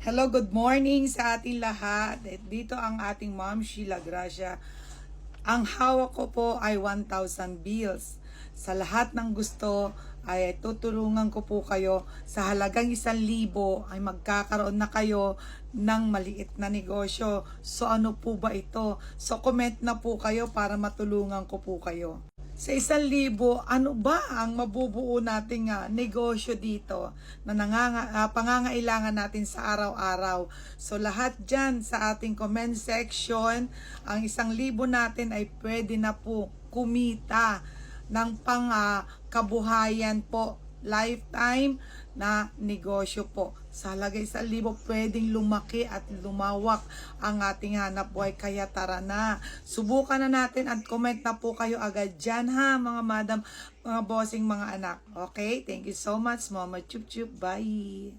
Hello, good morning sa ating lahat. Dito ang ating Ma'am Sheila Gracia. Ang hawak ko po ay 1,000 bills. Sa lahat ng gusto ay tutulungan ko po kayo sa halagang 1,000 ay magkakaroon na kayo ng maliit na negosyo. So ano po ba ito? So comment na po kayo para matulungan ko po kayo. Sa 1,000, ano ba ang mabubuo nating negosyo dito na pangangailangan natin sa araw-araw? So lahat dyan sa ating comment section, ang 1,000 natin ay pwede na po kumita ng kabuhayan po, lifetime na negosyo po. Sa halagang 1,000, pwedeng lumaki at lumawak ang ating hanap buhay. Kaya tara na, subukan na natin at comment na po kayo agad dyan ha, mga madam, mga bossing, mga anak. Okay, thank you so much, Mama Chup Chup. Bye!